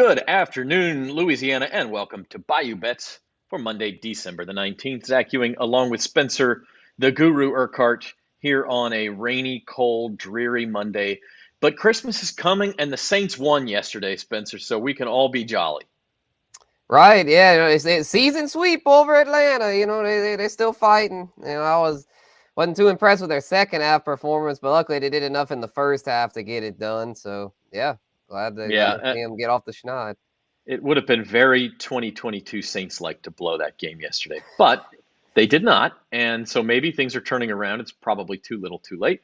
Good afternoon, Louisiana, and welcome to Bayou Bets for Monday, December the 19th. Zach Ewing, along with Spencer, the Guru Urquhart, here on a rainy, cold, dreary Monday. But Christmas is coming, and the Saints won yesterday, Spencer, so we can all be jolly. Right, yeah, it's a season sweep over Atlanta. They're still fighting. I wasn't too impressed with their second half performance, but luckily they did enough in the first half to get it done. So yeah, glad Yeah, to see them get off the schneid. it would have been very 2022 Saints-like to blow that game yesterday, but they did not, and so maybe things are turning around. It's probably too little, too late.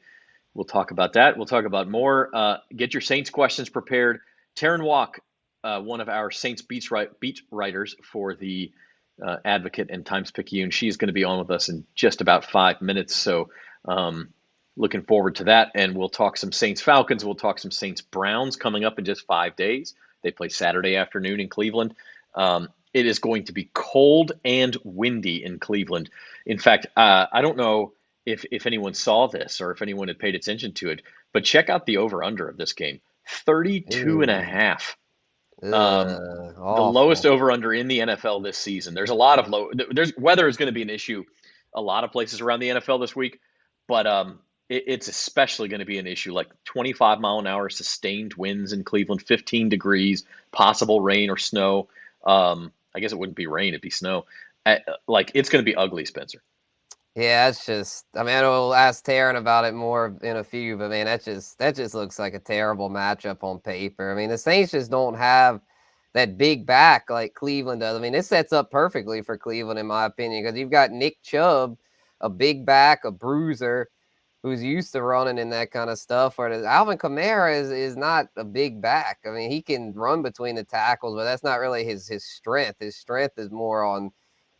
We'll talk about that. We'll talk about more. Get your Saints questions prepared. Terrin Waack, one of our Saints beat writers for the Advocate and Times-Picayune, she's going to be on with us in just about 5 minutes. So looking forward to that. And we'll talk some Saints-Falcons. We'll talk some Saints-Browns coming up in just 5 days. They play Saturday afternoon in Cleveland. It is going to be cold and windy in Cleveland. In fact, I don't know if anyone saw this or if anyone had paid attention to it, but check out the over-under of this game, 32 and a half. The lowest Awful. over-under in the NFL this season. There's a lot of weather is going to be an issue a lot of places around the NFL this week, but it's especially going to be an issue, like 25-mile-an-hour sustained winds in Cleveland, 15 degrees, possible rain or snow. I guess it wouldn't be rain, it'd be snow. It's going to be ugly, Spencer. Yeah, it's just. I mean, I'll ask Terrin about it more in a few, but man, that just looks like a terrible matchup on paper. I mean, the Saints just don't have that big back like Cleveland does. I mean, this sets up perfectly for Cleveland, in my opinion, because you've got Nick Chubb, a big back, a bruiser, who's used to running in that kind of stuff. Whereas Alvin Kamara is not a big back. I mean, he can run between the tackles, but that's not really his strength. His strength is more on,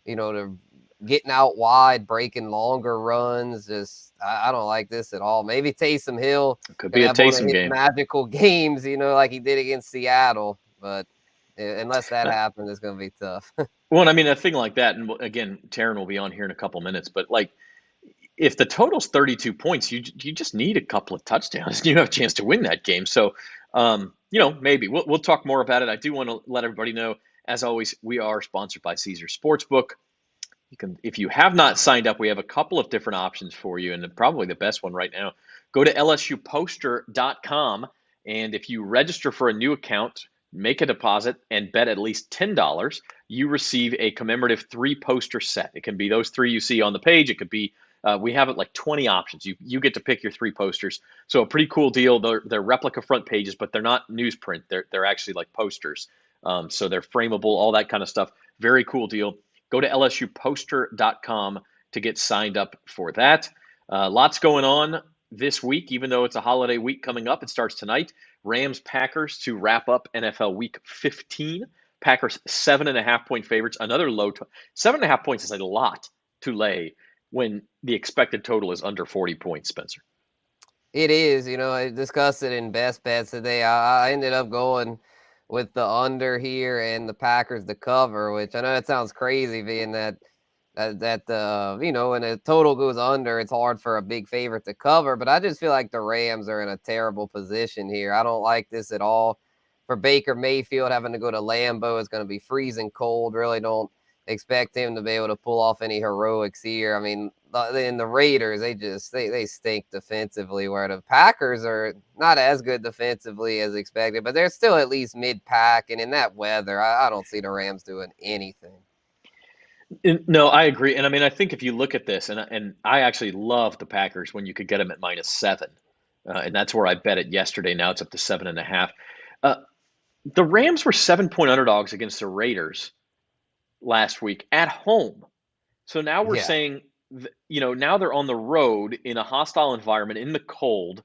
the getting out wide, breaking longer runs. I don't like this at all. Maybe Taysom Hill Could can be a have one of Taysom his game. magical games, like he did against Seattle. But unless that happens, it's going to be tough. Well, I mean, a thing like that, and again, Terrin will be on here in a couple minutes, but if the total's 32 points, you just need a couple of touchdowns and you have a chance to win that game. So, maybe we'll talk more about it. I do want to let everybody know, as always, we are sponsored by Caesar Sportsbook. If you have not signed up, we have a couple of different options for you, and probably the best one right now. Go to lsuposter.com, and if you register for a new account, make a deposit, and bet at least $10, you receive a commemorative 3-poster set. It can be those 3 you see on the page. It could be we have it like 20 options. You get to pick your 3 posters. So a pretty cool deal. They're replica front pages, but they're not newsprint. They're actually like posters. So they're frameable, all that kind of stuff. Very cool deal. Go to lsuposter.com to get signed up for that. Lots going on this week, even though it's a holiday week coming up. It starts tonight. Rams-Packers to wrap up NFL Week 15. Packers 7.5-point favorites. Another low. 7.5 points is a lot to lay when the expected total is under 40 points, Spencer. It is. I discussed it in Best Bets today. I ended up going with the under here and the Packers to cover, which I know that sounds crazy, being that when a total goes under, it's hard for a big favorite to cover. But I just feel like the Rams are in a terrible position here. I don't like this at all. For Baker Mayfield, having to go to Lambeau is going to be freezing cold. Really don't expect him to be able to pull off any heroics here. I mean, in the Raiders, they stink defensively, where the Packers are not as good defensively as expected, but they're still at least mid-pack. And in that weather, I don't see the Rams doing anything. No, I agree. And I mean, I think if you look at this, and I actually love the Packers when you could get them at -7. And that's where I bet it yesterday. Now it's up to 7.5. The Rams were 7-point underdogs against the Raiders last week at home. So now we're saying, now they're on the road in a hostile environment in the cold.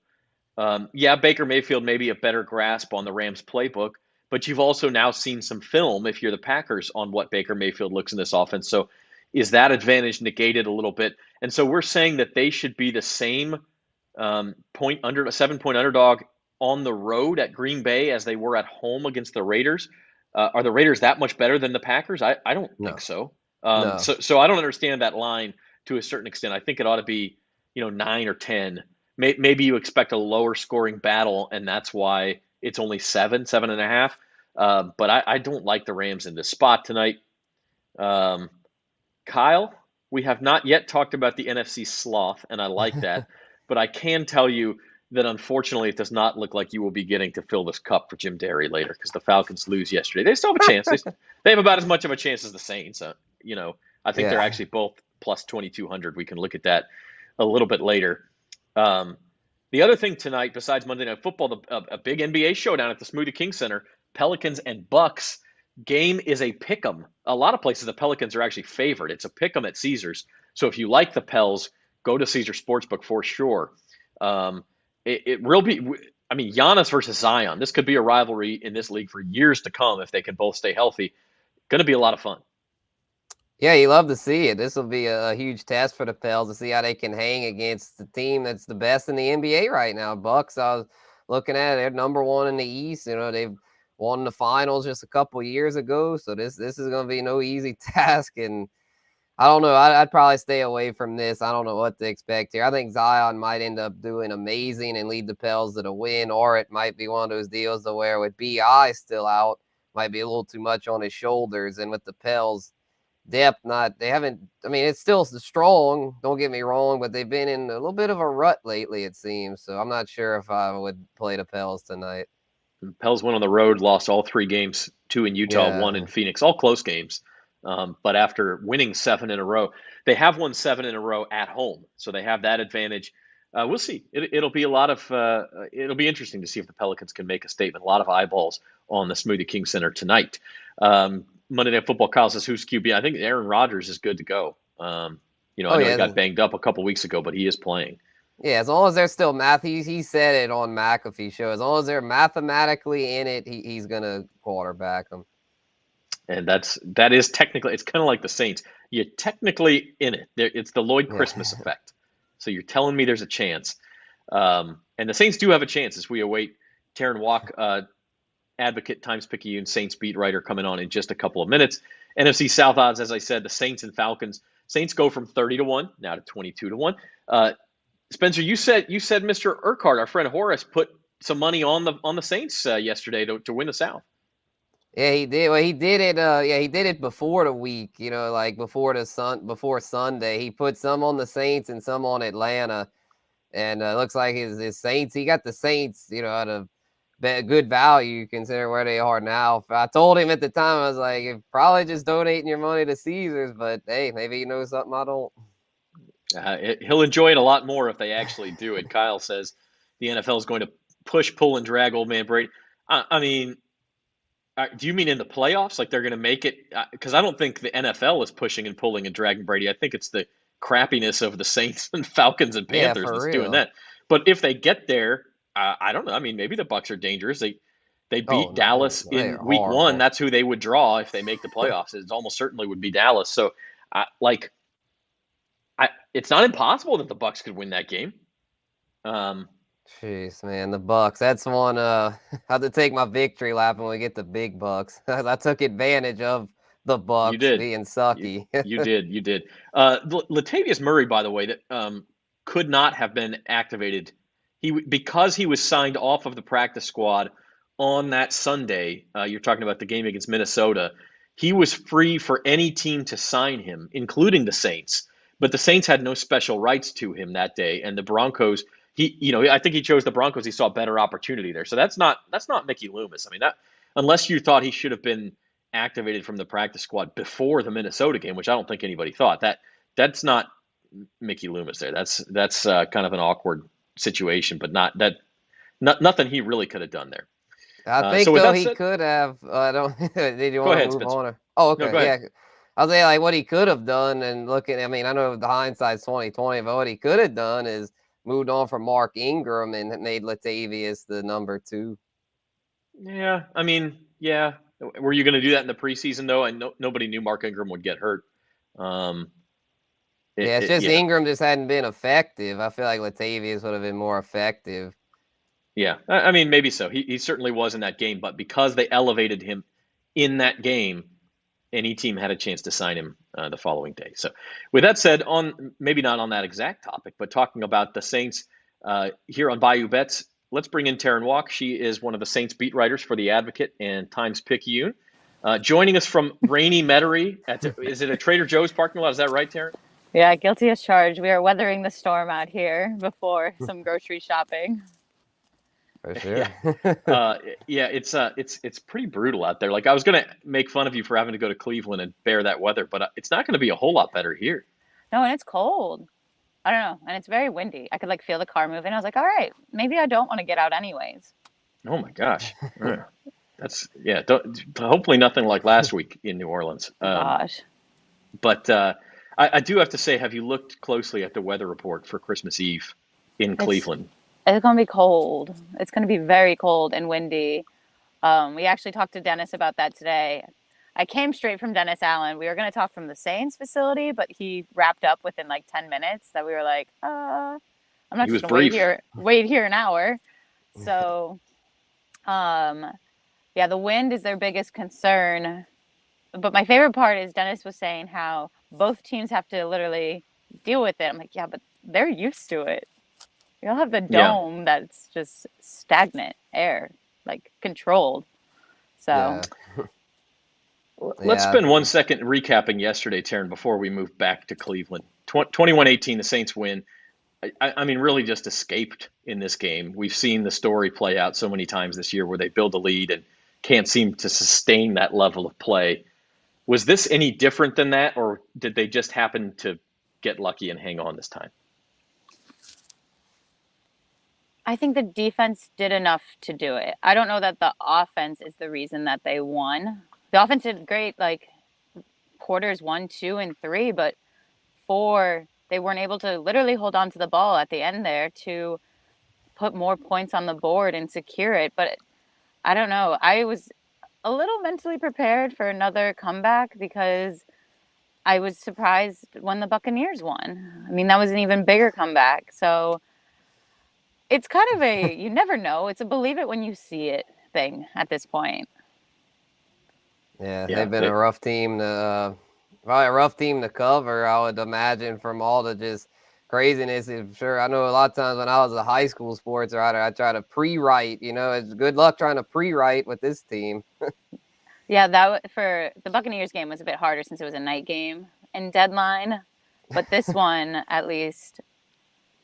Baker Mayfield may be a better grasp on the Rams playbook, but you've also now seen some film, if you're the Packers, on what Baker Mayfield looks in this offense. So is that advantage negated a little bit? And so we're saying that they should be the same 7-point underdog on the road at Green Bay as they were at home against the Raiders. Are the Raiders that much better than the Packers? I don't think so. No. So I don't understand that line to a certain extent. I think it ought to be, 9 or 10. Maybe you expect a lower scoring battle, and that's why it's only 7.5. But I don't like the Rams in this spot tonight. Um, Kyle, we have not yet talked about the NFC sloth, and I like that. But I can tell you that unfortunately, it does not look like you will be getting to fill this cup for Jim Derry later because the Falcons lose yesterday. They still have a chance. They have about as much of a chance as the Saints. I think they're Yeah. actually both plus 2,200. We can look at that a little bit later. Um, the other thing tonight, besides Monday Night Football, a big NBA showdown at the Smoothie King Center, Pelicans and Bucks. Game is a pick'em. A lot of places the Pelicans are actually favored. It's a pick'em at Caesars. So if you like the Pels, go to Caesars Sportsbook for sure. It will be. I mean, Giannis versus Zion. This could be a rivalry in this league for years to come if they can both stay healthy. Going to be a lot of fun. Yeah, you love to see it. This will be a huge test for the Pels to see how they can hang against the team that's the best in the NBA right now. Bucks, I was looking at it, they're number one in the East. They've won the finals just a couple years ago, so this is going to be no easy task. And I don't know. I'd probably stay away from this. I don't know what to expect here. I think Zion might end up doing amazing and lead the Pels to the win, or it might be one of those deals to where with BI still out, might be a little too much on his shoulders, and with the Pels depth, they haven't. I mean, it's still strong. Don't get me wrong, but they've been in a little bit of a rut lately, it seems. So I'm not sure if I would play the Pels tonight. Pels went on the road, lost all 3 games, 2 in Utah, 1 in Yeah. Phoenix, all close games. But after winning 7 in a row, they have won 7 in a row at home, so they have that advantage. We'll see. It'll be a lot of. It'll be interesting to see if the Pelicans can make a statement. A lot of eyeballs on the Smoothie King Center tonight. Monday Night Football, Kyle says, who's QB? I think Aaron Rodgers is good to go. I Oh know he yeah. got banged up a couple weeks ago, but he is playing. Yeah, as long as they're still math, he said it on McAfee show. As long as they're mathematically in it, he's gonna quarterback them. And that is technically, it's kind of like the Saints. You're technically in it. It's the Lloyd Yeah. Christmas effect. So you're telling me there's a chance. And the Saints do have a chance as we await Terrin Waack, advocate, Times-Picayune Saints beat writer, coming on in just a couple of minutes. NFC South odds, as I said, the Saints and Falcons. Saints go from 30-1 now to 22-1. Spencer, you said Mr. Urquhart, our friend Horace, put some money on the Saints yesterday to win the South. Yeah, he did. Well, he did it. Yeah, he did it before the week. Like before Sunday. He put some on the Saints and some on Atlanta, and it looks like his Saints. He got the Saints. At a good value considering where they are now. I told him at the time, I was like, you're probably just donating your money to Caesars, but hey, maybe he knows something I don't. He'll enjoy it a lot more if they actually do it. Kyle says the NFL is going to push, pull, and drag old man Brady. I mean, do you mean in the playoffs? Like they're going to make it? Because I don't think the NFL is pushing and pulling and dragging Brady. I think it's the crappiness of the Saints and Falcons and Yeah, Panthers for that's doing real. that. But if they get there, I don't know. I mean, maybe the Bucks are dangerous. They Oh beat no, Dallas they in are week 1. horrible. That's who they would draw if they make the playoffs. It almost certainly would be Dallas. So, it's not impossible that the Bucks could win that game. Jeez, man, the Bucks. That's one. I have to take my victory lap when we get the big Bucks. I took advantage of the You Bucks did. being You, sucky. you did. You did. Latavius Murray, by the way, that could not have been activated. Because he was signed off of the practice squad on that Sunday. You're talking about the game against Minnesota. He was free for any team to sign him, including the Saints. But the Saints had no special rights to him that day, and the Broncos. I think he chose the Broncos. He saw a better opportunity there. So that's not Mickey Loomis. I mean, that unless you thought he should have been activated from the practice squad before the Minnesota game, which I don't think anybody thought. That's not Mickey Loomis there. That's kind of an awkward situation, but nothing he really could have done there. I So think with though that he said, could have. I don't. Did you go want to ahead, move Spencer. on? Oh, No, go okay. ahead. Yeah. I was saying like what he could have done, and looking. I mean, I know the hindsight's 2020, but what he could have done is moved on from Mark Ingram and made Latavius the number 2. Yeah, I mean, yeah. Were you going to do that in the preseason though? I know nobody knew Mark Ingram would get hurt. Um, Yeah, it's just yeah, Ingram just hadn't been effective. I feel like Latavius would have been more effective. yeah. I mean, maybe so. He certainly was in that game, but because they elevated him in that game, any team had a chance to sign him the following day. So, with that said, on maybe not on that exact topic, but talking about the Saints here on Bayou Bets, let's bring in Terrin Waack. She is one of the Saints beat writers for The Advocate and Times-Picayune. Joining us from rainy Metairie is it a Trader Joe's parking lot? Is that right, Terrin? Yeah, guilty as charged. We are weathering the storm out here before some grocery shopping. For sure. Yeah, it's pretty brutal out there. Like, I was gonna make fun of you for having to go to Cleveland and bear that weather, but it's not going to be a whole lot better here. No, and it's cold. I don't know, and it's very windy. I could like feel the car moving. I was like, all right, maybe I don't want to get out anyways. Oh my gosh, hopefully nothing like last week in New Orleans. Gosh. But I do have to say, have you looked closely at the weather report for Christmas Eve in Cleveland? It's going to be cold. It's going to be very cold and windy. We actually talked to Dennis about that today. I came straight from Dennis Allen. We were going to talk from the Saints facility, but he wrapped up within like 10 minutes that we were like, I'm not just going to wait here an hour. So, yeah, the wind is their biggest concern. But my favorite part is Dennis was saying how both teams have to literally deal with it. I'm like, yeah, but they're used to it. You'll have the dome that's just stagnant air, like controlled. So let's spend 1 second recapping yesterday, Terrin, before we move back to Cleveland. 21-18, the Saints win. I mean, really just escaped in this game. We've seen the story play out so many times this year where they build a lead and can't seem to sustain that level of play. Was this any different than that, or did they just happen to get lucky and hang on this time? I think the defense did enough to do it. I don't know that the offense is the reason that they won. The offense did great, like quarters 1, 2, and 3, but 4, they weren't able to literally hold on to the ball at the end there to put more points on the board and secure it. But I don't know. I was a little mentally prepared for another comeback because I was surprised when the Buccaneers won. I mean, that was an even bigger comeback. So it's kind of you never know. It's a believe it when you see it thing at this point. Yeah, they've been a rough team to probably a rough team to cover, I would imagine, from all the just craziness. Sure, I know a lot of times when I was a high school sports writer, I try to pre-write. It's good luck trying to pre-write with this team. Yeah, that for the Buccaneers game was a bit harder since it was a night game and deadline. But this one, at least,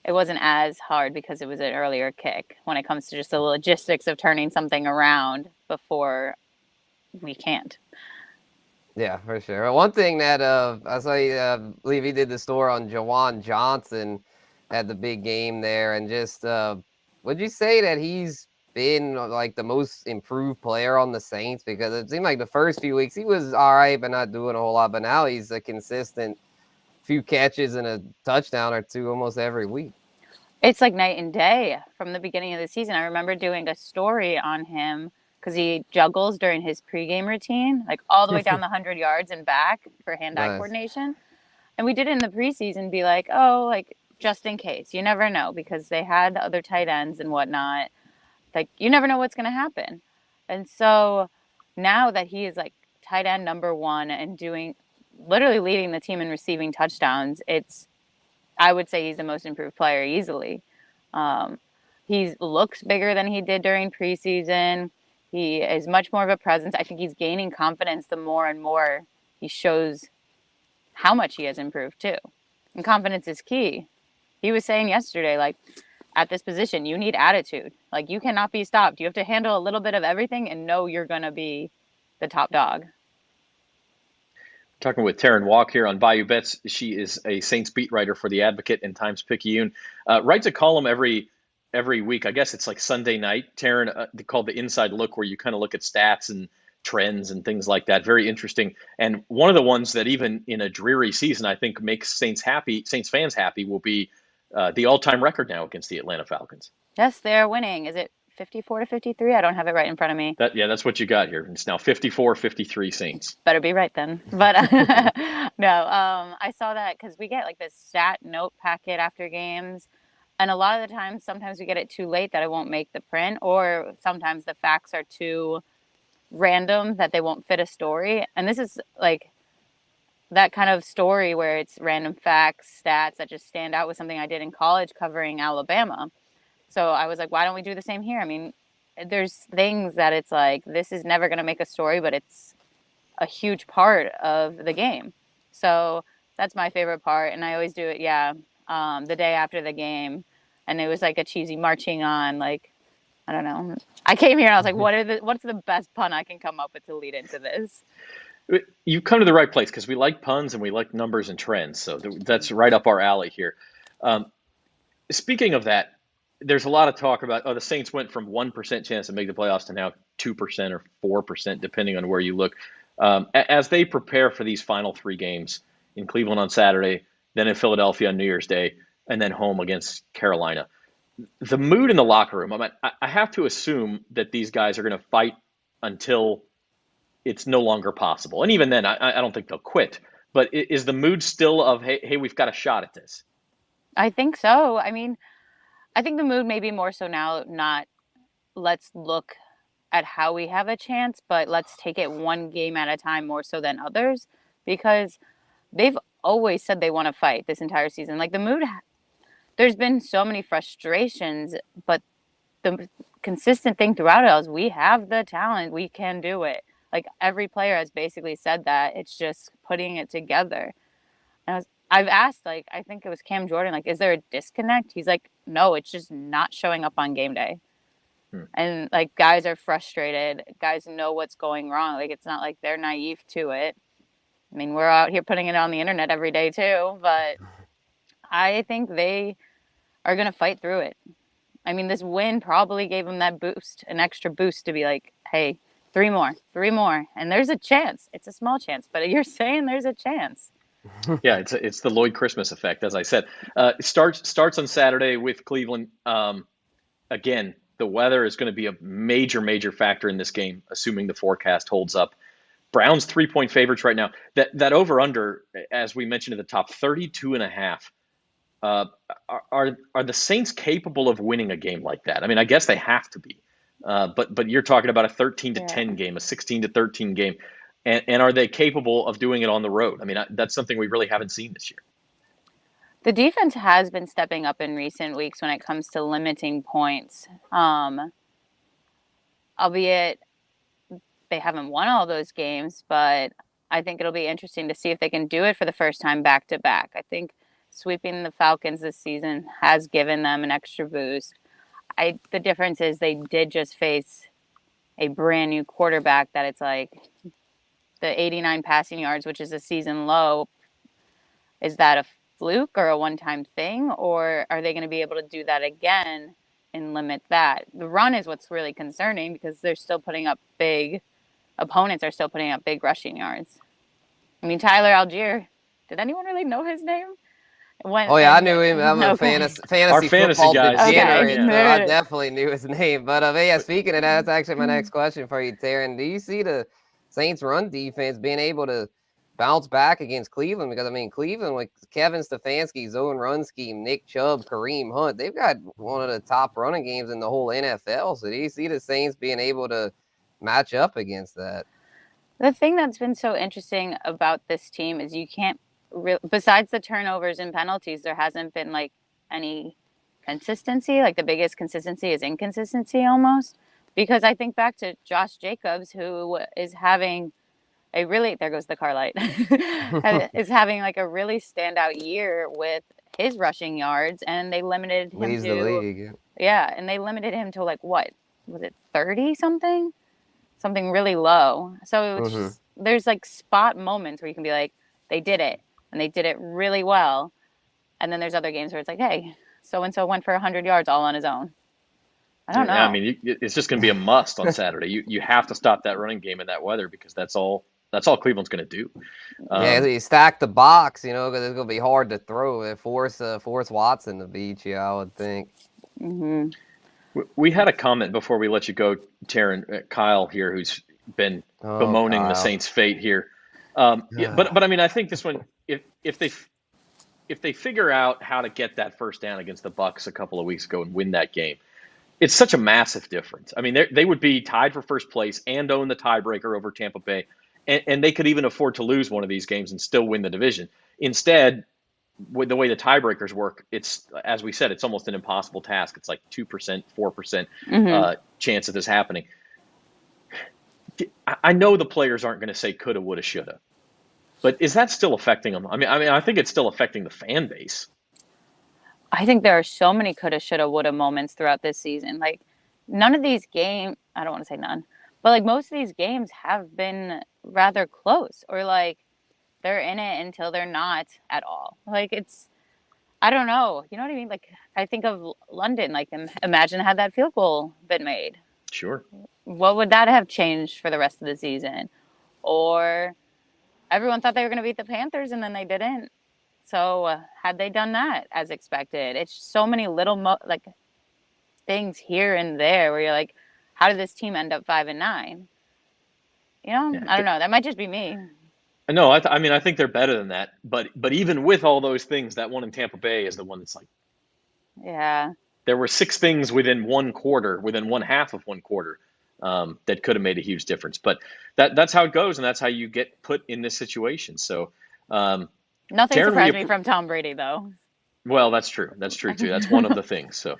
it wasn't as hard because it was an earlier kick when it comes to just the logistics of turning something around before we can't. Yeah, for sure. One thing that I saw, I believe he did the story on Jawan Johnson at the big game there, and just would you say that he's been like the most improved player on the Saints? Because it seemed like the first few weeks he was all right, but not doing a whole lot. But now he's a consistent few catches and a touchdown or two almost every week. It's like night and day from the beginning of the season. I remember doing a story on him because he juggles during his pregame routine, like all the way down the 100 yards and back for hand-eye coordination. And we did it in the preseason, be like, just in case. You never know, because they had other tight ends and whatnot. Like, you never know what's going to happen. And so now that he is like tight end number 1 and literally leading the team in receiving touchdowns, I would say he's the most improved player easily. He looks bigger than he did during preseason. He is much more of a presence. I think he's gaining confidence the more and more he shows how much he has improved too. And confidence is key. He was saying yesterday, like, at this position, you need attitude. Like, you cannot be stopped. You have to handle a little bit of everything and know you're going to be the top dog. Talking with Terrin Waack here on Bayou Bets. She is a Saints beat writer for The Advocate and Times-Picayune. Writes a column every week. I guess it's like Sunday night, Terrin, called The Inside Look, where you kind of look at stats and trends and things like that. Very interesting. And one of the ones that even in a dreary season, I think makes Saints fans happy, will be the all-time record now against the Atlanta Falcons. Yes, they're winning. Is it 54-53? I don't have it right in front of me. That's what you got here. It's now 54-53 Saints. Better be right then. But no, I saw that because we get like this stat note packet after games. And a lot of the times, sometimes we get it too late that it won't make the print, or sometimes the facts are too random that they won't fit a story. And this is like that kind of story where it's random facts, stats that just stand out with something I did in college covering Alabama. So I was like, why don't we do the same here? I mean, there's things that it's like, this is never going to make a story, but it's a huge part of the game. So that's my favorite part. And I always do it, the day after the game. And it was like a cheesy marching on, like, I don't know. I came here and I was like, what's the best pun I can come up with to lead into this? You come to the right place because we like puns and we like numbers and trends. So that's right up our alley here. Speaking of that, there's a lot of talk about, the Saints went from 1% chance to make the playoffs to now 2% or 4%, depending on where you look. As they prepare for these final 3 games in Cleveland on Saturday, then in Philadelphia on New Year's Day, and then home against Carolina, the mood in the locker room, I have to assume that these guys are going to fight until it's no longer possible. And even then, I don't think they'll quit. But is the mood still of, hey, we've got a shot at this? I think so. I mean, I think the mood may be more so now, not let's look at how we have a chance, but let's take it one game at a time more so than others, because they've always said they want to fight this entire season. Like the mood, there's been so many frustrations, but the consistent thing throughout it is we have the talent, we can do it. Like every player has basically said that. It's just putting it together. And I've asked, like, I think it was Cam Jordan, like, is there a disconnect? He's like, no, it's just not showing up on game day. And like guys are frustrated. Guys know what's going wrong. Like it's not like they're naive to it. I mean, we're out here putting it on the internet every day too, but I think they are going to fight through it. I mean, this win probably gave them that boost, an extra boost to be like, hey, 3 more. And there's a chance. It's a small chance, but you're saying there's a chance. Yeah, it's the Lloyd Christmas effect, as I said. Starts on Saturday with Cleveland. Again, the weather is going to be a major factor in this game, assuming the forecast holds up. Browns 3-point favorites right now. That over under, as we mentioned at the top, 32.5. Are the Saints capable of winning a game like that? I mean, I guess they have to be. But you're talking about a 13-10 game, a 16-13 game. And are they capable of doing it on the road? I mean, that's something we really haven't seen this year. The defense has been stepping up in recent weeks when it comes to limiting points. Albeit they haven't won all those games, but I think it'll be interesting to see if they can do it for the first time back to back. I think sweeping the Falcons this season has given them an extra boost. The difference is they did just face a brand new quarterback that it's like the 89 passing yards, which is a season low. Is that a fluke or a one-time thing, or are they going to be able to do that again and limit that? The run is what's really concerning because they're still putting up opponents are still putting up big rushing yards. I mean, Tyler Algier, did anyone really know his name? I knew him. I'm a fantasy football guys. degenerate. Okay. So I definitely knew his name. But speaking of that, that's actually my next question for you, Terrin. Do you see the Saints run defense being able to bounce back against Cleveland? Because I mean, Cleveland with Kevin Stefanski's zone run scheme, Nick Chubb, Kareem Hunt, they've got one of the top running games in the whole NFL. So do you see the Saints being able to match up against that? The thing that's been so interesting about this team is you can't besides the turnovers and penalties, there hasn't been like any consistency. Like the biggest consistency is inconsistency almost. Because I think back to Josh Jacobs, who is having there goes the car light, is having like a really standout year with his rushing yards, and they limited him Leads the league. Yeah, and they limited him to like what was it, 30 something really low. So it's just, there's like spot moments where you can be like, they did it, and they did it really well, and then there's other games where it's like, hey, so and so went for 100 yards all on his own. I don't know. I mean, it's just going to be a must on Saturday. You have to stop that running game in that weather because that's all Cleveland's going to do. You stack the box, because it's going to be hard to throw. They force Watson to beat you, I would think. Mm-hmm. We had a comment before we let you go, Terrin. Kyle here, who's been bemoaning the Saints' fate here. But I mean, I think this one, if they figure out how to get that first down against the Bucks a couple of weeks ago and win that game, it's such a massive difference. I mean, they would be tied for first place and own the tiebreaker over Tampa Bay, and they could even afford to lose one of these games and still win the division. Instead, with the way the tiebreakers work, it's, as we said, it's almost an impossible task. It's like 2%, 4% chance of this happening. I know the players aren't going to say coulda, woulda, shoulda, but is that still affecting them? I mean, I think it's still affecting the fan base. I think there are so many coulda, shoulda, woulda moments throughout this season. Like, none of these games, I don't want to say none, but like most of these games have been rather close, or like they're in it until they're not at all. Like, it's, I don't know. You know what I mean? Like, I think of London, like, imagine had that field goal been made. Sure. What would that have changed for the rest of the season? Or everyone thought they were going to beat the Panthers and then they didn't. So had they done that as expected? It's so many little like things here and there where you're like, how did this team end up 5-9? You know, Yeah, I don't know. That might just be me. No, I mean, I think they're better than that. But even with all those things, that one in Tampa Bay is the one that's like, yeah, there were 6 things within one quarter, within one half of one quarter, that could have made a huge difference. But that's how it goes, and that's how you get put in this situation. So, nothing Terrin, surprised me from Tom Brady, though. Well, that's true. That's true too. That's one of the things. So,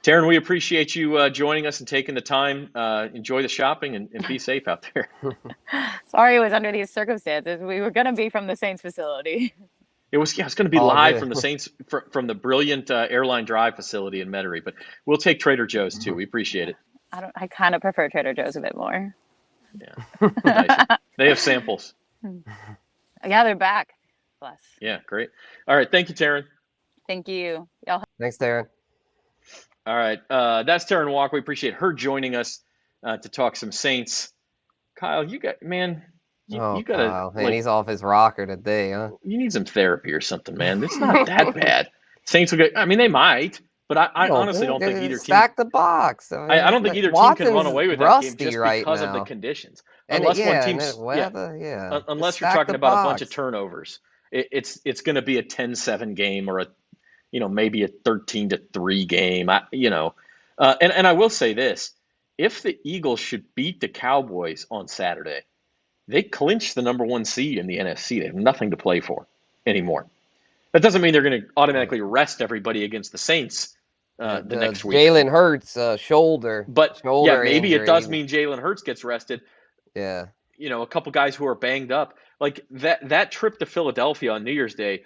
Terrin, we appreciate you joining us and taking the time. Enjoy the shopping and be safe out there. Sorry it was under these circumstances. We were going to be from the Saints facility. It's going to be live from the Saints, from the brilliant Airline Drive facility in Metairie. But we'll take Trader Joe's too. We appreciate it. I kind of prefer Trader Joe's a bit more. Yeah, nice. They have samples. Yeah, they're back. Bless. Yeah, great. All right, thank you, Terrin. Thank you. Y'all. Thanks, Terrin. All right, that's Terrin Waack. We appreciate her joining us to talk some Saints. Kyle, you got you got Kyle, man, he's off his rocker today, huh? You need some therapy or something, man. It's not that bad. Saints will get. I mean, they might, but I honestly don't think either team stack the box. I don't think either team can run away with that game just because of the conditions. Unless one team's unless you're talking about a bunch of turnovers, it's going to be a 10-7 game or maybe a 13-3 game. And I will say this: if the Eagles should beat the Cowboys on Saturday, they clinch the number 1 seed in the NFC. They have nothing to play for anymore. That doesn't mean they're going to automatically rest everybody against the Saints the next week. Jalen Hurts shoulder. But maybe injury. It does mean Jalen Hurts gets rested. Yeah. A couple guys who are banged up. Like that trip to Philadelphia on New Year's Day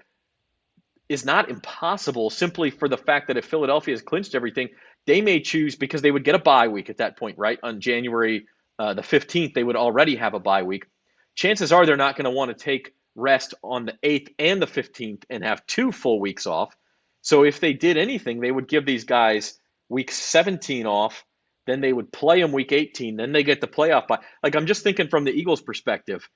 is not impossible simply for the fact that if Philadelphia has clinched everything, they may choose, because they would get a bye week at that point, right? On January the 15th, they would already have a bye week. Chances are they're not going to want to take rest on the 8th and the 15th and have 2 full weeks off. So if they did anything, they would give these guys week 17 off, then they would play them week 18, then they get the playoff bye. Like, I'm just thinking from the Eagles' perspective,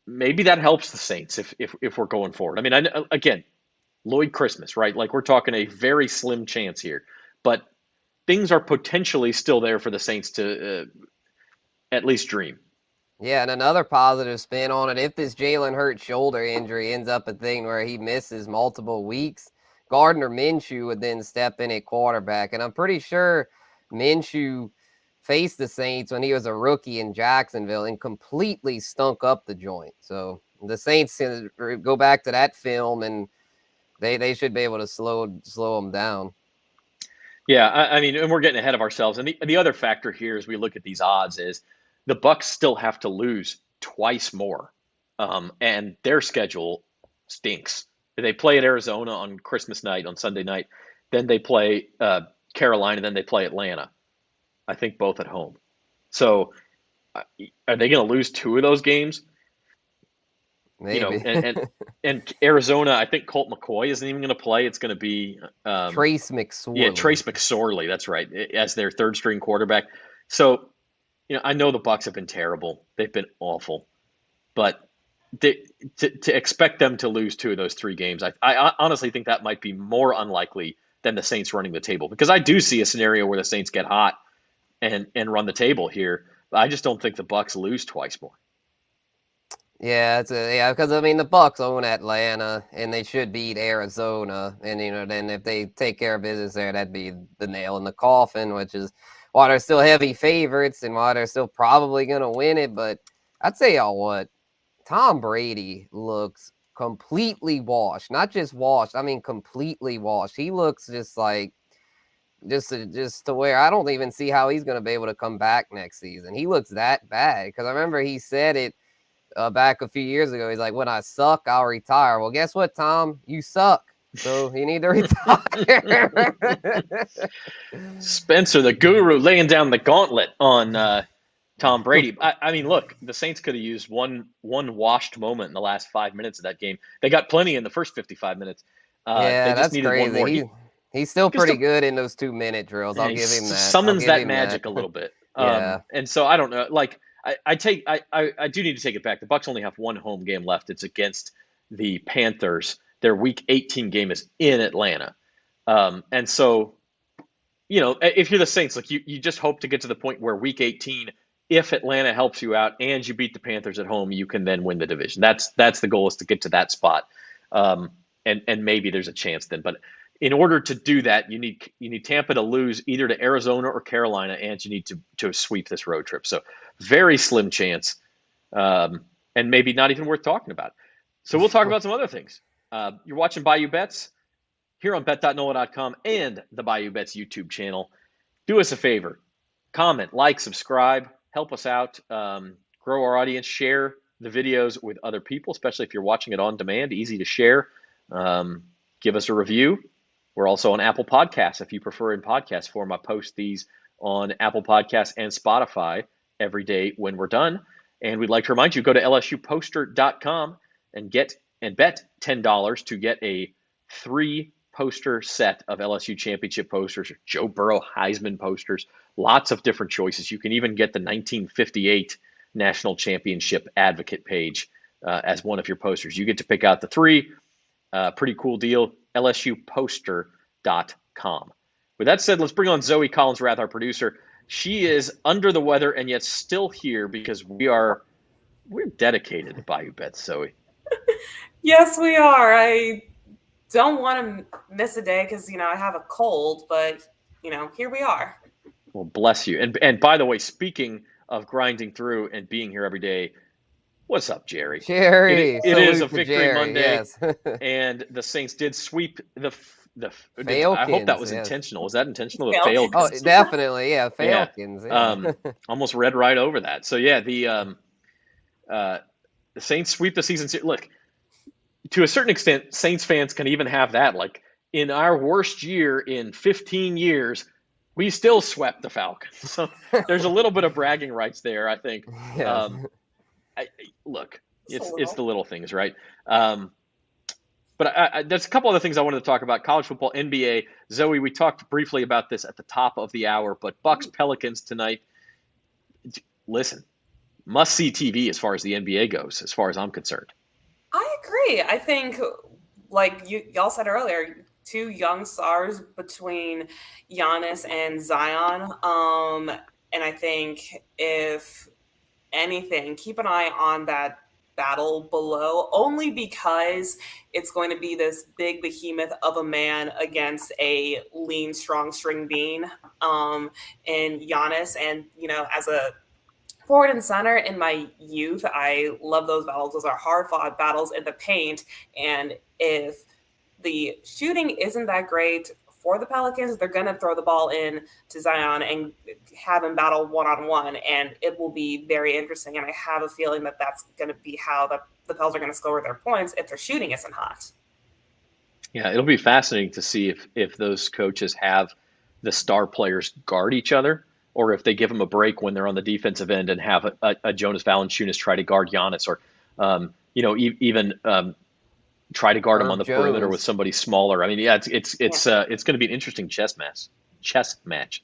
maybe that helps the Saints if we're going forward. I mean, again, Lloyd Christmas, right? Like, we're talking a very slim chance here, but things are potentially still there for the Saints to at least dream. Yeah, and another positive spin on it, if this Jalen Hurts shoulder injury ends up a thing where he misses multiple weeks, Gardner Minshew would then step in at quarterback. And I'm pretty sure Minshew faced the Saints when he was a rookie in Jacksonville and completely stunk up the joint. So the Saints can go back to that film, and they should be able to slow them down. Yeah, I mean, and we're getting ahead of ourselves. And the other factor here as we look at these odds is the Bucks still have to lose twice more, and their schedule stinks. They play at Arizona on Christmas night, on Sunday night. Then they play Carolina, then they play Atlanta. I think both at home. So are they going to lose 2 of those games? Maybe. And Arizona, I think Colt McCoy isn't even going to play. It's going to be Trace McSorley. Yeah, Trace McSorley. That's right, as their third string quarterback. So, I know the Bucs have been terrible. They've been awful, but to expect them to lose 2 of those 3 games, I honestly think that might be more unlikely than the Saints running the table, because I do see a scenario where the Saints get hot and run the table here. But I just don't think the Bucs lose twice more. Yeah, because I mean the Bucs own Atlanta and they should beat Arizona, and then if they take care of business there, that'd be the nail in the coffin, which is why they're still heavy favorites and why they're still probably gonna win it. But I'd say y'all what, Tom Brady looks completely washed. Not just washed, I mean completely washed. He looks just like just to where I don't even see how he's going to be able to come back next season. He looks that bad because I remember he said it back a few years ago. He's like, when I suck, I'll retire. Well, guess what, Tom? You suck. So you need to retire. Spencer, the guru, laying down the gauntlet on Tom Brady. I mean, look, the Saints could have used one washed moment in the last 5 minutes of that game. They got plenty in the first 55 minutes. Yeah, they just that's needed crazy. one more. He's still pretty good in those 2-minute drills. I'll give him that. Summons that magic a little bit. Yeah. And so I don't know. Like I do need to take it back. The Bucs only have one home game left. It's against the Panthers. Their Week 18 game is in Atlanta. And so, if you're the Saints, like you just hope to get to the point where Week 18, if Atlanta helps you out and you beat the Panthers at home, you can then win the division. That's the goal, is to get to that spot. And maybe there's a chance then. But in order to do that, you need Tampa to lose either to Arizona or Carolina, and you need to sweep this road trip. So very slim chance, and maybe not even worth talking about. So we'll talk about some other things. You're watching Bayou Bets here on bet.nola.com and the Bayou Bets YouTube channel. Do us a favor. Comment, like, subscribe. Help us out. Grow our audience. Share the videos with other people, especially if you're watching it on demand. Easy to share. Give us a review. We're also on Apple Podcasts. If you prefer in podcast form, I post these on Apple Podcasts and Spotify every day when we're done. And we'd like to remind you, go to lsuposter.com and bet $10 to get a 3-poster set of LSU championship posters, or Joe Burrow Heisman posters, lots of different choices. You can even get the 1958 National Championship Advocate page as one of your posters. You get to pick out the 3. Pretty cool deal. LSUposter.com. With that said, let's bring on Zoe Collins-Rath, our producer. She is under the weather and yet still here because we're dedicated to Bayou Bets, Zoe. Yes, we are. I don't want to miss a day because, I have a cold, but, here we are. Well, bless you. And by the way, speaking of grinding through and being here every day, what's up, Jerry? Jerry. It is a victory Jerry, Monday, yes. and the Saints did sweep the Falcons, I hope that was yes. intentional. Was that intentional? The Falcons. Falcons. Oh, definitely, yeah. Falcons. Yeah. Almost read right over that. So yeah, the Saints sweep the season. Look, to a certain extent, Saints fans can even have that. Like, in our worst year in 15 years, we still swept the Falcons. So there's a little bit of bragging rights there, I think. Yes. Look, it's the little things, right? But there's a couple other things I wanted to talk about. College football, NBA. Zoe, we talked briefly about this at the top of the hour, but Bucks Pelicans tonight. Listen, must-see TV as far as the NBA goes, as far as I'm concerned. I agree. I think, like y'all said earlier, 2 young stars between Giannis and Zion. And I think, if anything, keep an eye on that battle below, only because it's going to be this big behemoth of a man against a lean, strong string bean in Giannis. And, as a forward and center in my youth, I love those battles. Those are hard-fought battles in the paint. And if the shooting isn't that great for the Pelicans, they're going to throw the ball in to Zion and have him battle one-on-one, and it will be very interesting. And I have a feeling that that's going to be how the Pels are going to score their points if their shooting isn't hot. Yeah, it'll be fascinating to see if those coaches have the star players guard each other, or if they give them a break when they're on the defensive end and have a Jonas Valanciunas try to guard Giannis, or even try to guard him on the perimeter with somebody smaller. I mean, yeah, it's going to be an interesting chess match,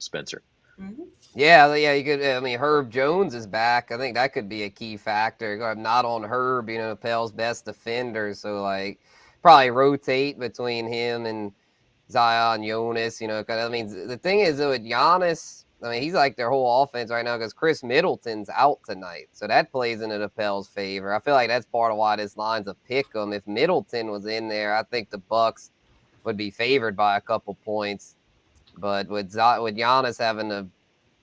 Spencer. Mm-hmm. Yeah, you could. I mean, Herb Jones is back. I think that could be a key factor. Not on Herb, Pell's best defender, so probably rotate between him and Zion, Jonas. Because I mean, the thing is, though, with Giannis, I mean, he's like their whole offense right now because Chris Middleton's out tonight. So that plays into the Pels' favor. I feel like that's part of why this line's a pick 'em. If Middleton was in there, I think the Bucks would be favored by a couple points. But with Giannis having to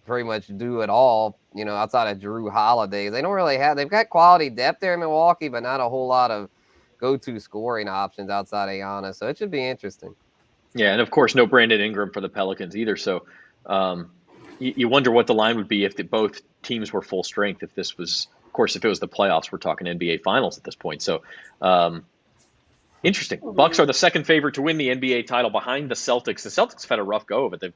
pretty much do it all, outside of Drew Holiday, they don't really have – they've got quality depth there in Milwaukee, but not a whole lot of go-to scoring options outside of Giannis. So it should be interesting. Yeah, and of course, no Brandon Ingram for the Pelicans either. So you wonder what the line would be if both teams were full strength. If this was, of course, if it was the playoffs, we're talking NBA Finals at this point. So interesting. Bucks are the second favorite to win the NBA title behind the Celtics. The Celtics have had a rough go of it. They've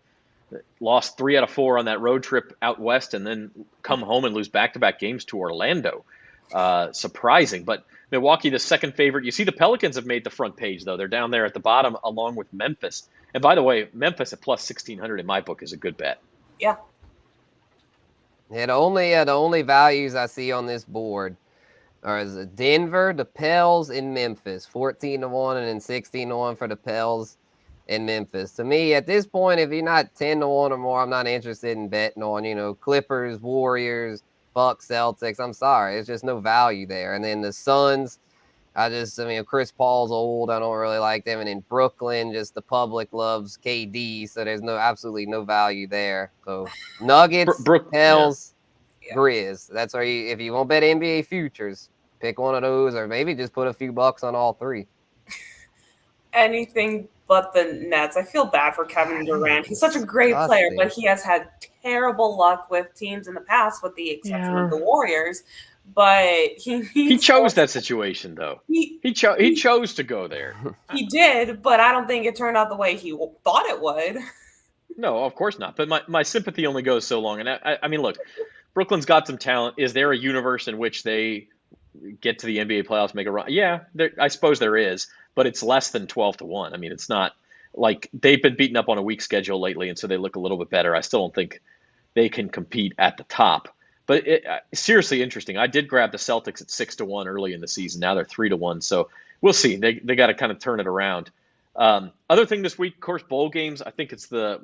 lost 3 out of 4 on that road trip out west and then come home and lose back-to-back games to Orlando. Surprising. But Milwaukee, the second favorite. You see the Pelicans have made the front page, though. They're down there at the bottom along with Memphis. And by the way, Memphis at plus 1,600 in my book is a good bet. Yeah. Yeah, the only values I see on this board are Denver, the Pels, and Memphis. 14-1 and then 16-1 for the Pels and Memphis. To me, at this point, if you're not 10-1 or more, I'm not interested in betting on, Clippers, Warriors, Bucks, Celtics. I'm sorry. It's just no value there. And then the Suns, Chris Paul's old. I don't really like them. And in Brooklyn, just the public loves KD. So there's absolutely no value there. So Nuggets, Pels, Grizz. That's where if you want to bet NBA futures, pick one of those or maybe just put a few bucks on all three. Anything but the Nets. I feel bad for Kevin Durant. He's such a great player, but he has had terrible luck with teams in the past, with the exception of the Warriors. But he chose that situation, though. He chose to go there. He did, but I don't think it turned out the way he thought it would. No, of course not. But my sympathy only goes so long. And I mean, look, Brooklyn's got some talent. Is there a universe in which they get to the NBA playoffs, make a run? Yeah, I suppose there is, but it's less than 12-1. I mean, it's not like they've been beaten up on a weak schedule lately, and so they look a little bit better. I still don't think they can compete at the top. But seriously interesting. I did grab the Celtics at 6-1 early in the season. Now they're 3-1. So we'll see. They got to kind of turn it around. Other thing this week, of course, bowl games. I think it's the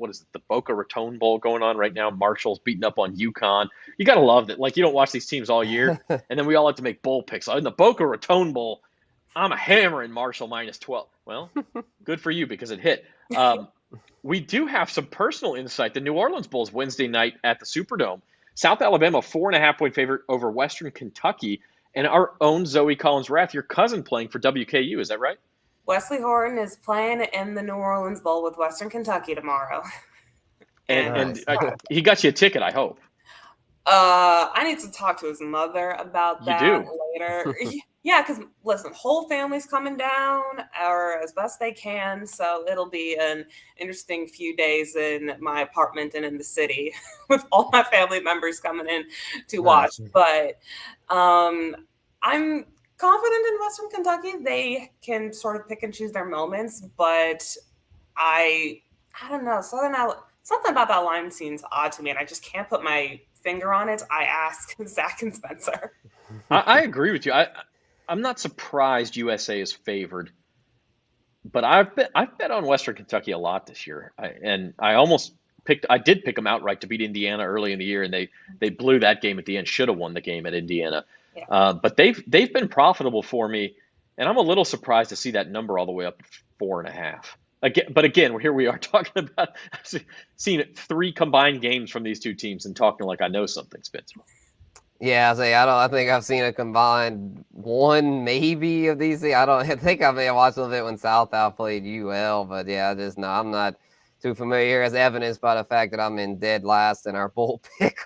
Boca Raton Bowl going on right now. Marshall's beating up on UConn. You got to love that. Like, you don't watch these teams all year, and then we all have to make bowl picks. In the Boca Raton Bowl, I'm a hammering Marshall minus 12. Well, good for you because it hit. We do have some personal insight. The New Orleans Bowl is Wednesday night at the Superdome. South Alabama, 4.5-point favorite over Western Kentucky. And our own Zoe Collins-Rath, your cousin, playing for WKU. Is that right? Wesley Horton is playing in the New Orleans Bowl with Western Kentucky tomorrow. And he got you a ticket, I hope. I need to talk to his mother about that later. Yeah, because listen, whole family's coming down or as best they can. So it'll be an interesting few days in my apartment and in the city with all my family members coming in to watch. But I'm confident in Western Kentucky. They can sort of pick and choose their moments, but I don't know. Something about that line seems odd to me, and I just can't put my finger on it. I asked Zach and Spencer. I agree with you. I'm not surprised USA is favored, but I've bet on Western Kentucky a lot this year. I did pick them outright to beat Indiana early in the year, and they blew that game at the end. Should have won the game at Indiana. Yeah. But they've been profitable for me, and I'm a little surprised to see that number all the way up to 4.5. But again, here we are talking about seeing 3 combined games from these two teams and talking like I know something, Spencer. Yeah, I think I've seen a combined one maybe of these. I think I may have watched a little bit when South Al played UL, but yeah, I'm not too familiar, as evidenced by the fact that I'm in dead last in our bowl pick.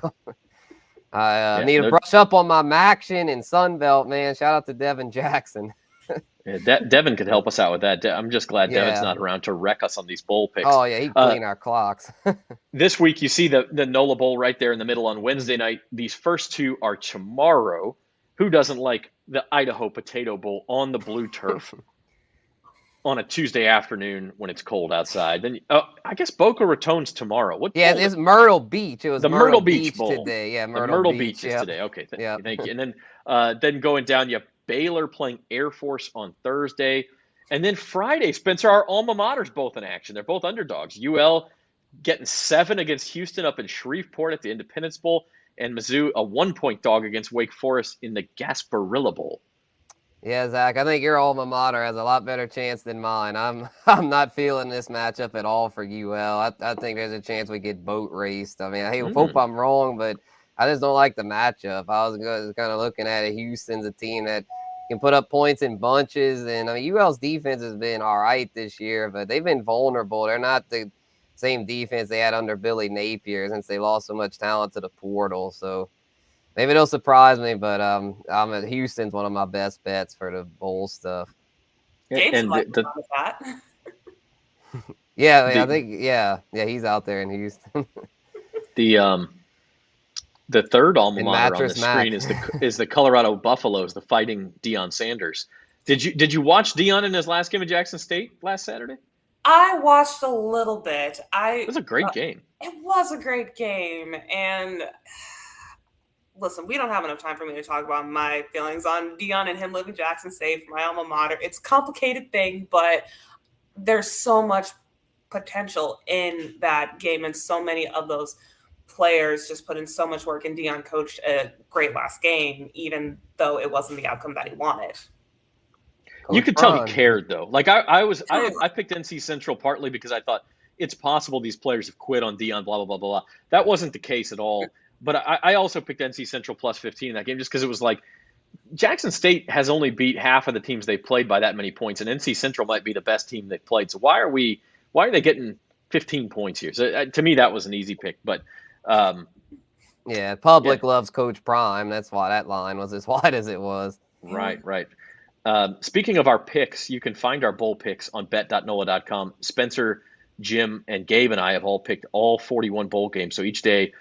I need to brush up on my Maction and Sunbelt, man. Shout out to Devin Jackson. Yeah, Devin could help us out with that. I'm just glad Devin's not around to wreck us on these bowl picks. Oh, yeah, he'd clean our clocks. This week, you see the NOLA Bowl right there in the middle on Wednesday night. These first 2 are tomorrow. Who doesn't like the Idaho Potato Bowl on the blue turf on a Tuesday afternoon when it's cold outside? Then I guess Boca Raton's tomorrow. It's Myrtle Beach. It was the Myrtle Beach Bowl today. Yeah, Myrtle Beach is today. Okay, thank you. And then going down, you have Baylor playing Air Force on Thursday. And then Friday, Spencer, our alma maters both in action. They're both underdogs. UL getting 7 against Houston up in Shreveport at the Independence Bowl, and Mizzou a 1-point dog against Wake Forest in the Gasparilla Bowl. Yeah, Zach, I think your alma mater has a lot better chance than mine. I'm not feeling this matchup at all for UL. I think there's a chance we get boat raced. I mean, I hope I'm wrong, but I just don't like the matchup. I was kind of looking at it. Houston's a team that can put up points in bunches. And I mean, UL's defense has been all right this year, but they've been vulnerable. They're not the same defense they had under Billy Napier since they lost so much talent to the portal. So maybe it'll surprise me, but I'm at Houston's one of my best bets for the bowl stuff. Gabe's that. I think he's out there in Houston. The third alma And mater on the Mattress Mac. screen is the Colorado Buffaloes, the Fighting Deion Sanders. Did you watch Deion in his last game at Jackson State last Saturday? I watched a little bit. It was a great game. It was a great game, and listen, we don't have enough time for me to talk about my feelings on Deion and him living Jackson State, my alma mater. It's a complicated thing, but there's so much potential in that game, and so many of those players just put in so much work, and Deion coached a great last game, even though it wasn't the outcome that he wanted. You could tell he cared, though. Like I picked NC Central partly because I thought it's possible these players have quit on Deion, blah, blah, blah, blah, blah. That wasn't the case at all. But I also picked NC Central plus 15 in that game just because it was like Jackson State has only beat half of the teams they played by that many points, and NC Central might be the best team they've played. So why are they getting 15 points here? So to me, that was an easy pick. But Public loves Coach Prime. That's why that line was as wide as it was. Right. Speaking of our picks, you can find our bowl picks on bet.nola.com. Spencer, Jim, and Gabe and I have all picked all 41 bowl games. So each day,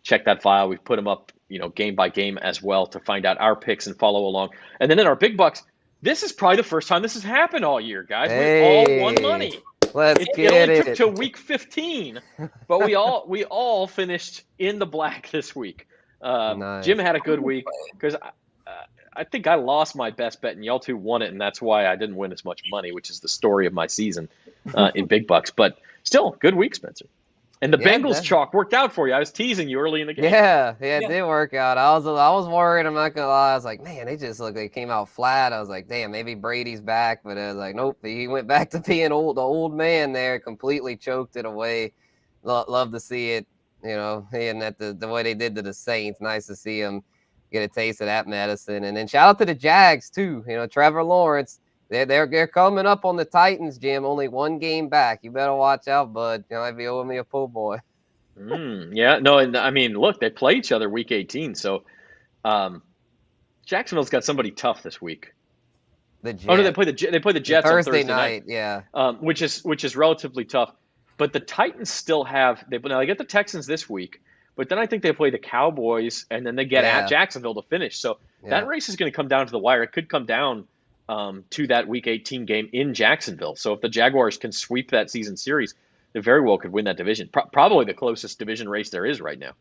check that file. We've put them up, game by game as well to find out our picks and follow along. And then in our big bucks, this is probably the first time this has happened all year, guys. Hey, we all won money. Let's get it. Only it. took to week 15, but we all finished in the black this week. Nice. Jim had a good week because I think I lost my best bet and y'all two won it, and that's why I didn't win as much money, which is the story of my season in big bucks. But still, good week, Spencer. And the Bengals chalk worked out for you. I was teasing you early in the game. Yeah, it did work out. I was worried. I'm not gonna lie. I was like, man, they just look like they came out flat. I was like, damn, maybe Brady's back, but I was like, nope. He went back to being the old man there. Completely choked it away. Love to see it. And that the way they did to the Saints. Nice to see him get a taste of that medicine. And then shout out to the Jags too. Trevor Lawrence. They're coming up on the Titans, Jim. Only one game back. You better watch out, bud. You might be owing me a po' boy. And I mean, look, they play each other week 18. So Jacksonville's got somebody tough this week. The Jets. Oh no, they play the Jets on Thursday night. Yeah. Which is relatively tough. But the Titans still have they get the Texans this week, but then I think they play the Cowboys and then they get at Jacksonville to finish. So that race is going to come down to the wire. It could come down to that Week 18 game in Jacksonville. So if the Jaguars can sweep that season series, they very well could win that division. Probably the closest division race there is right now.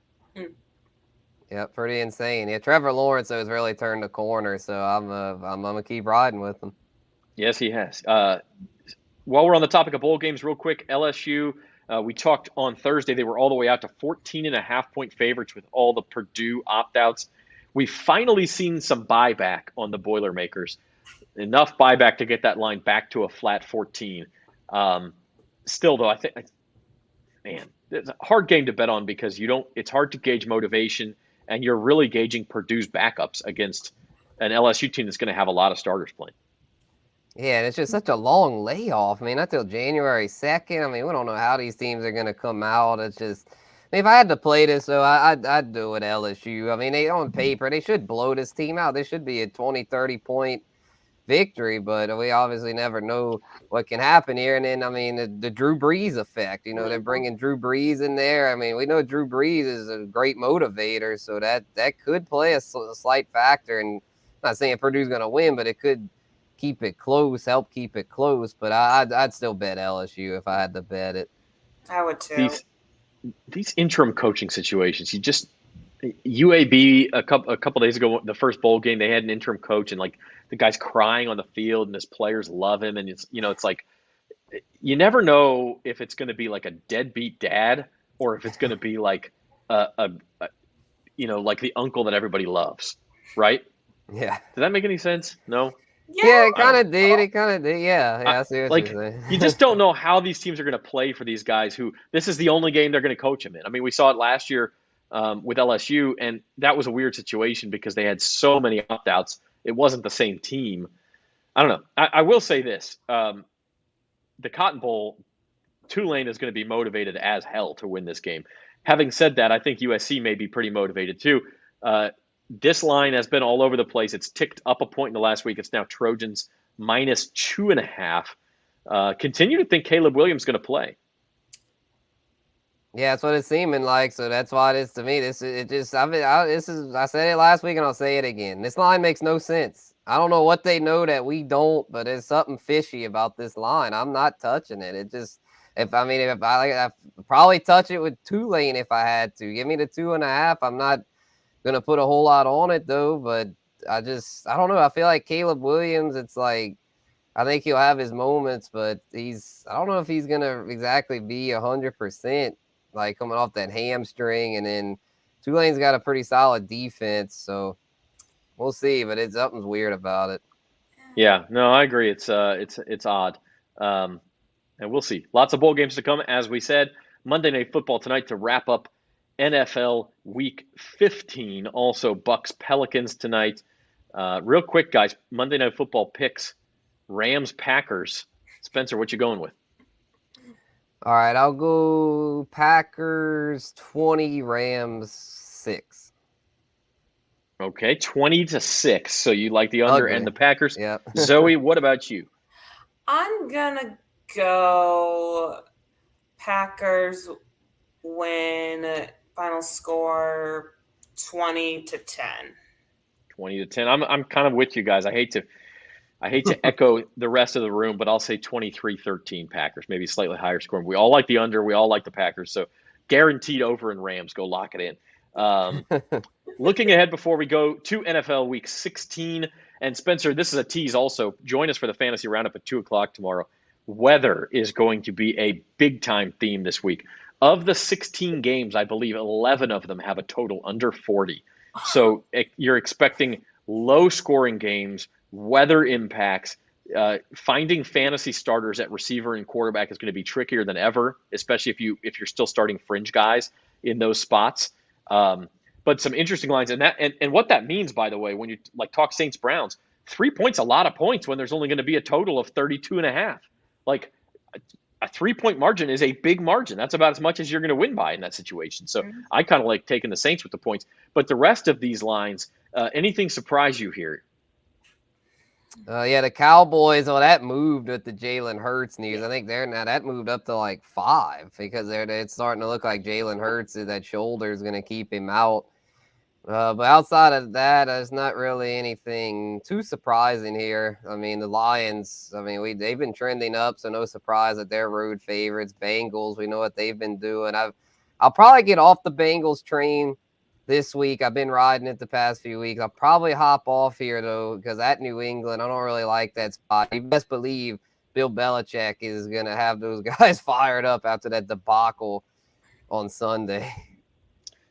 Yeah, pretty insane. Yeah, Trevor Lawrence has really turned the corner, so I'm gonna keep riding with him. Yes, he has. While we're on the topic of bowl games, real quick, LSU. We talked on Thursday. They were all the way out to 14.5-point favorites with all the Purdue opt-outs. We've finally seen some buyback on the Boilermakers. Enough buyback to get that line back to a flat 14. Still, though, I think, it's a hard game to bet on because it's hard to gauge motivation, and you're really gauging Purdue's backups against an LSU team that's going to have a lot of starters playing. Yeah, and it's just such a long layoff. I mean, not till January 2nd. I mean, we don't know how these teams are going to come out. It's just, if I had to play this, though, I'd do it LSU. I mean, on paper, they should blow this team out. They should be a 20, 30-point victory, but we obviously never know what can happen here. And then, I mean, the Drew Brees effect, they're bringing Drew Brees in there. I mean, we know Drew Brees is a great motivator, so that could play a slight factor. And I'm not saying Purdue's going to win, but it could help keep it close. But I'd still bet LSU if I had to bet it. I would too. These interim coaching situations, UAB a couple days ago, the first bowl game, they had an interim coach, and the guy's crying on the field, and his players love him, and it's like you never know if it's going to be like a deadbeat dad or if it's going to be like like the uncle that everybody loves, right? Yeah. Does that make any sense? No. Yeah, it kind of did. Yeah, I see what you're saying. You just don't know how these teams are going to play for these guys who this is the only game they're going to coach them in. I mean, we saw it last year with LSU, and that was a weird situation because they had so many opt-outs it wasn't the same team. I don't know. I will say this. The Cotton Bowl, Tulane is going to be motivated as hell to win this game. Having said that, I think USC may be pretty motivated too. This line has been all over the place. It's ticked up a point in the last week. It's now Trojans -2.5. Continue to think Caleb Williams is going to play. Yeah, that's what it's seeming like. So that's why it is to me. I said it last week and I'll say it again. This line makes no sense. I don't know what they know that we don't, but there's something fishy about this line. I'm not touching it. It just I'd probably touch it with Tulane if I had to. Give me the 2.5. I'm not gonna put a whole lot on it though, but I don't know. I feel like Caleb Williams, it's like I think he'll have his moments, but I don't know if he's gonna exactly be 100%, like coming off that hamstring, and then Tulane's got a pretty solid defense, so we'll see, but something's weird about it. Yeah, no, I agree. It's odd. And we'll see. Lots of bowl games to come, as we said. Monday Night Football tonight to wrap up NFL Week 15. Also, Bucks Pelicans tonight. Real quick, guys. Monday Night Football picks. Rams Packers. Spencer, what you going with? All right, I'll go Packers 20, Rams 6. Okay, 20-6. So you like the under and the Packers. Yeah. Zoe, what about you? I'm gonna go Packers win. Final score 20-10. 20-10. I'm kind of with you guys. I hate to echo the rest of the room, but I'll say 23-13 Packers, maybe slightly higher scoring. We all like the under. We all like the Packers. So guaranteed over in Rams. Go lock it in. Looking ahead before we go to NFL Week 16, and Spencer, this is a tease also. Join us for the Fantasy Roundup at 2 o'clock tomorrow. Weather is going to be a big-time theme this week. Of the 16 games, I believe 11 of them have a total under 40. So you're expecting low-scoring games, weather impacts. Finding fantasy starters at receiver and quarterback is going to be trickier than ever, especially if you're still starting fringe guys in those spots. But some interesting lines, and what that means, by the way, when you talk Saints Browns, 3 points, a lot of points when there's only going to be a total of 32.5. Like a 3-point margin is a big margin. That's about as much as you're going to win by in that situation. So I kind of like taking the Saints with the points. But the rest of these lines, anything surprise you here? Yeah, the Cowboys, that moved with the Jalen Hurts news. I think that moved up to like 5 because it's starting to look like Jalen Hurts, that shoulder is going to keep him out. But outside of that, there's not really anything too surprising here. I mean, the Lions, they've been trending up, so no surprise that they're road favorites. Bengals, we know what they've been doing. I'll probably get off the Bengals train this week. I've been riding it the past few weeks. I'll probably hop off here, though, because at New England, I don't really like that spot. You best believe Bill Belichick is going to have those guys fired up after that debacle on Sunday.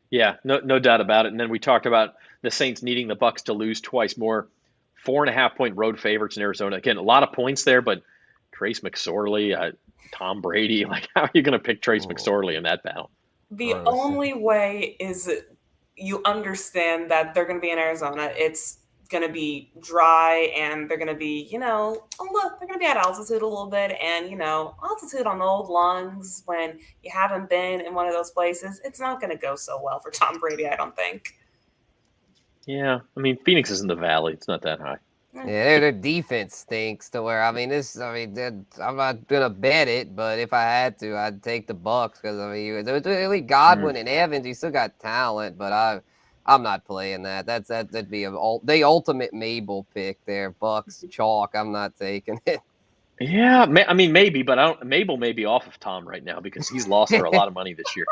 Yeah, no doubt about it. And then we talked about the Saints needing the Bucks to lose twice more. 4.5-point road favorites in Arizona. Again, a lot of points there, but Trace McSorley, Tom Brady, how are you going to pick Trace McSorley in that battle? The only way is you understand that they're going to be in Arizona. It's going to be dry, and they're going to be, they're going to be at altitude a little bit, and, altitude on the old lungs when you haven't been in one of those places, it's not going to go so well for Tom Brady, I don't think. Yeah, Phoenix is in the valley. It's not that high. Yeah, their defense stinks to where, I'm not going to bet it, but if I had to, I'd take the Bucks because, really Godwin and Evans, you still got talent, but I'm not playing that. That'd be the ultimate Mabel pick there. Bucks chalk. I'm not taking it. Yeah, maybe, but Mabel may be off of Tom right now because he's lost her a lot of money this year.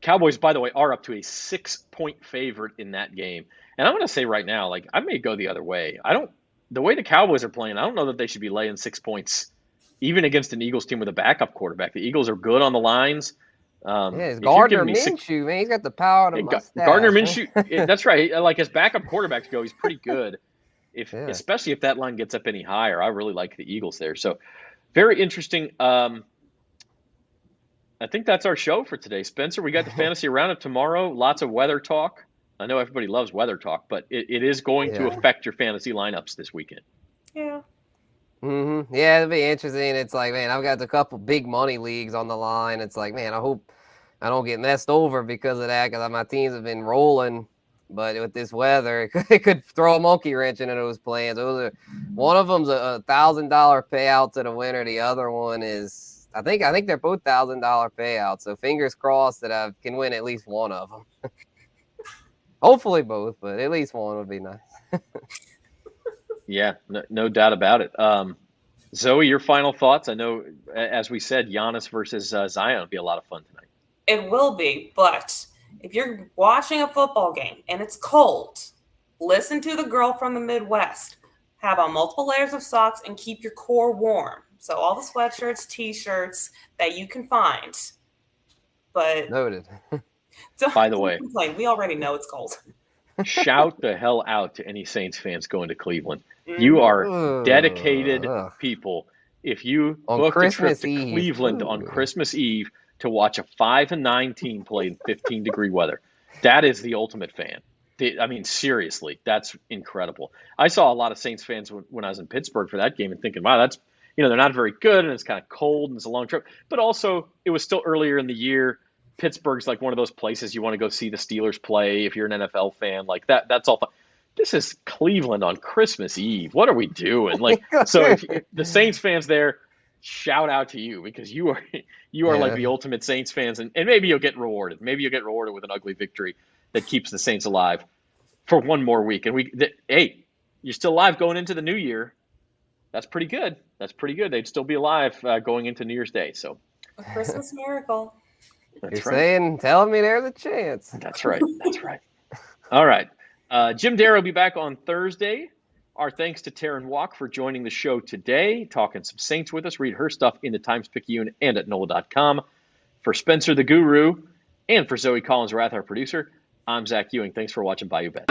Cowboys, by the way, are up to a 6-point favorite in that game. And I'm going to say right now, I may go the other way. The way the Cowboys are playing, I don't know that they should be laying 6 points, even against an Eagles team with a backup quarterback. The Eagles are good on the lines. It's Gardner Minshew, man. He's got the power to mustache. Gardner Minshew, that's right. As backup quarterbacks go, he's pretty good. Especially if that line gets up any higher. I really like the Eagles there. So very interesting. I think that's our show for today. Spencer, we got the Fantasy Roundup tomorrow. Lots of weather talk. I know everybody loves weather talk, but it is going to affect your fantasy lineups this weekend. Yeah. Yeah, it'll be interesting. It's like, man, I've got a couple big money leagues on the line. It's like, man, I hope I don't get messed over because of that, because my teams have been rolling. But with this weather, it could throw a monkey wrench into those plans. One of them's a $1,000 payout to the winner. The other one is, I think they're both $1,000 payouts. So fingers crossed that I can win at least one of them. Hopefully both, but at least one would be nice. Yeah, no doubt about it. Zoe, your final thoughts? I know, as we said, Giannis versus Zion would be a lot of fun tonight. It will be, but if you're watching a football game and it's cold, listen to the girl from the Midwest. Have on multiple layers of socks and keep your core warm. So all the sweatshirts, t-shirts that you can find. But noted. By the way, complain. We already know it's cold. Shout the hell out to any Saints fans going to Cleveland. You are dedicated people. If you booked a trip to Cleveland on Christmas Eve to watch a 5-9 team play in 15-degree weather, that is the ultimate fan. I mean, seriously, that's incredible. I saw a lot of Saints fans when I was in Pittsburgh for that game and thinking, wow, that's, they're not very good and it's kind of cold and it's a long trip. But also, it was still earlier in the year. Pittsburgh's like one of those places you want to go see the Steelers play if you're an NFL fan. Like that's all fun. This is Cleveland on Christmas Eve. What are we doing? Like, so if the Saints fans there, shout out to you, because you are like the ultimate Saints fans, and maybe you'll get rewarded. Maybe you'll get rewarded with an ugly victory that keeps the Saints alive for one more week. And hey, you're still alive going into the new year. That's pretty good. They'd still be alive going into New Year's Day. So a Christmas miracle. You're telling me there's a chance. That's right. All right. Jim Dare will be back on Thursday. Our thanks to Terrin Waack for joining the show today, talking some Saints with us. Read her stuff in the Times-Picayune and at NOLA.com. For Spencer the Guru and for Zoe Collins-Rath, our producer, I'm Zach Ewing. Thanks for watching Bayou Bets.